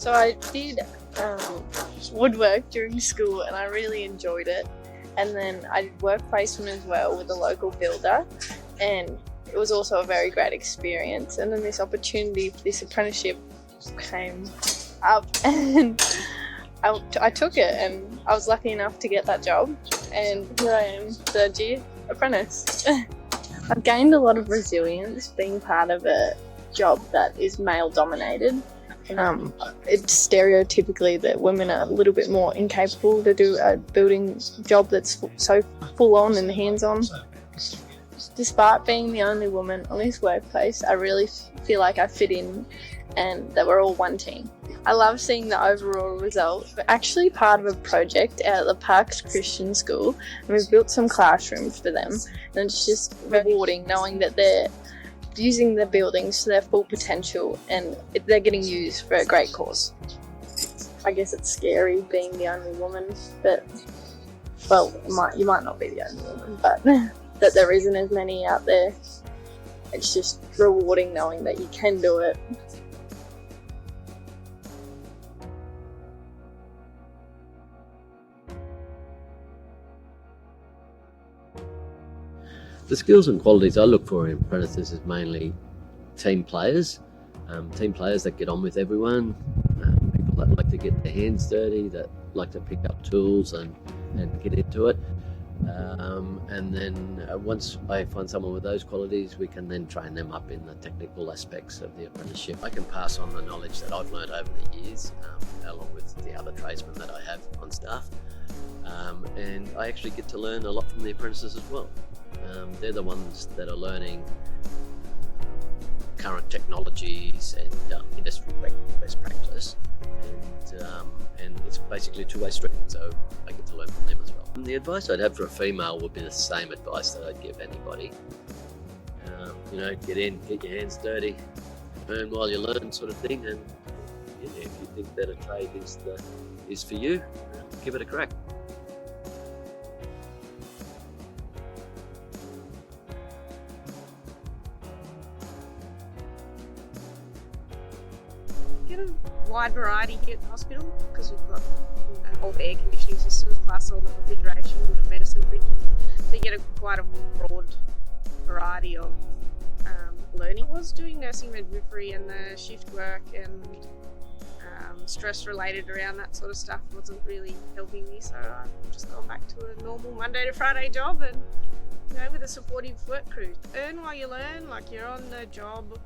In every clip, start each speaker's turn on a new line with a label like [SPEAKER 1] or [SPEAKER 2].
[SPEAKER 1] So I did woodwork during school and I really enjoyed it. And then I did work placement as well with a local builder, and it was also a very great experience. And then this opportunity for this apprenticeship came up and I took it, and I was lucky enough to get that job, and here I am, third year apprentice. I've gained a lot of resilience being part of a job that is male dominated. It's stereotypically that women are a little bit more incapable to do a building job that's so full on and hands on. Despite being the only woman on this workplace, I really feel like I fit in and that we're all one team. I love seeing the overall result. We're actually part of a project out at the Parks Christian School, and we've built some classrooms for them, and it's just rewarding knowing that they're using the buildings to their full potential and they're getting used for a great cause. I guess it's scary being the only woman, but, well, you might not be the only woman, but that there isn't as many out there. It's just rewarding knowing that you can do it.
[SPEAKER 2] The skills and qualities I look for in apprentices is mainly team players that get on with everyone, people that like to get their hands dirty, that like to pick up tools and get into it. And then once I find someone with those qualities, we can then train them up in the technical aspects of the apprenticeship. I can pass on the knowledge that I've learned over the years, along with the other tradesmen that I have on staff. And I actually get to learn a lot from the apprentices as well. They're the ones that are learning current technologies and industry best practice, and it's basically a two-way street, so I get to learn from them as well. And the advice I'd have for a female would be the same advice that I'd give anybody. Get in, get your hands dirty, earn while you learn, sort of thing. And if you think that a trade is for you, give it a crack.
[SPEAKER 3] Get a wide variety here at the hospital because we've got all the air conditioning systems plus all the refrigeration and the medicine fridges. So you get quite a broad variety of learning. I was doing nursing midwifery and the shift work and stress related around that sort of stuff wasn't really helping me, so I've just gone back to a normal Monday to Friday job and with a supportive work crew. Earn while you learn, like you're on the job.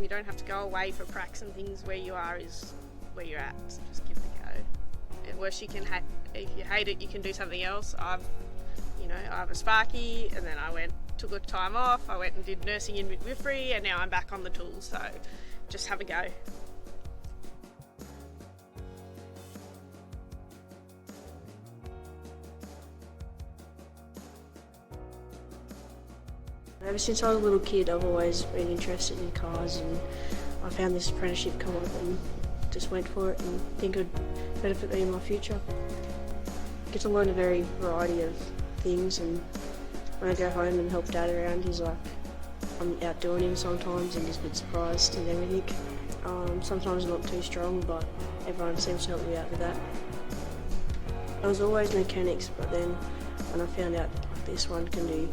[SPEAKER 3] You don't have to go away for pracs and things. Where you are is where you're at, so just give it a go. And worse, if you hate it, you can do something else. I have a Sparky, and then took a time off. I went and did nursing in midwifery, and now I'm back on the tools, so just have a go.
[SPEAKER 4] Ever since I was a little kid, I've always been interested in cars, and I found this apprenticeship come up and just went for it and think it would benefit me in my future. I get to learn a variety of things, and when I go home and help Dad around, he's like, I'm outdoing him sometimes and he's a bit surprised and everything. Sometimes not too strong, but everyone seems to help me out with that. I was always mechanics, but then when I found out this one can do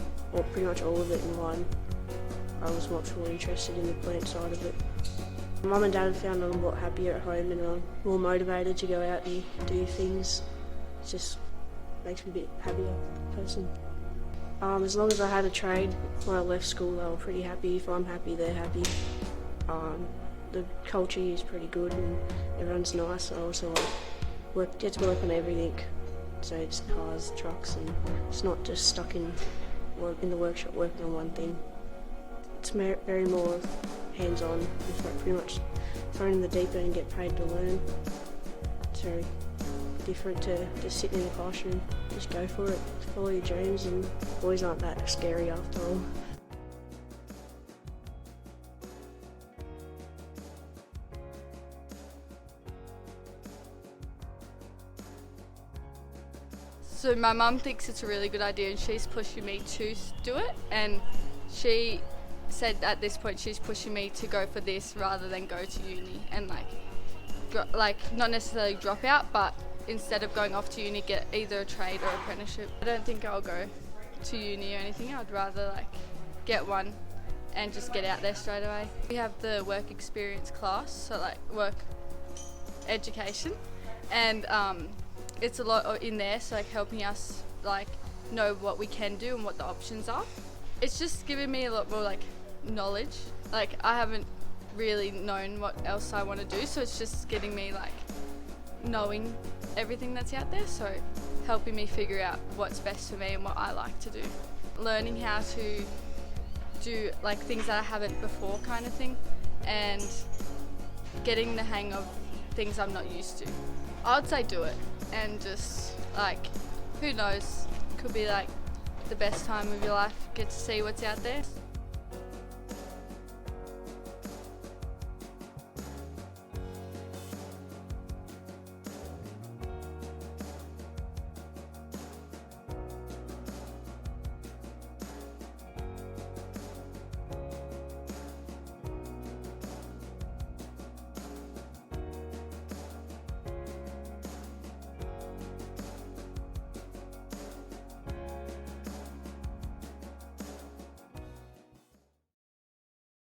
[SPEAKER 4] pretty much all of it in one, I was much more interested in the plant side of it. Mum and Dad have found I'm a lot happier at home and I'm more motivated to go out and do things. It just makes me a bit happier person. As long as I had a trade when I left school, they were pretty happy. If I'm happy, they're happy. The culture here is pretty good and everyone's nice. I also get to work on everything. So it's cars, trucks, and it's not just stuck in the workshop working on one thing. It's very more hands-on. You're pretty much thrown in the deep end and get paid to learn. It's very different to just sitting in the classroom. Just go for it, follow your dreams, and boys aren't that scary after all.
[SPEAKER 5] So my mum thinks it's a really good idea and she's pushing me to do it, and she said at this point she's pushing me to go for this rather than go to uni and not necessarily drop out, but instead of going off to uni, get either a trade or apprenticeship. I don't think I'll go to uni or anything. I'd rather get one and just get out there straight away. We have the work experience class, so work education, and it's a lot in there, so helping us know what we can do and what the options are. It's just given me a lot more knowledge. I haven't really known what else I want to do, so it's just getting me knowing everything that's out there, so helping me figure out what's best for me and what I like to do. Learning how to do things that I haven't before kind of thing, and getting the hang of things I'm not used to. I would say do it, and just who knows, could be the best time of your life, get to see what's out there.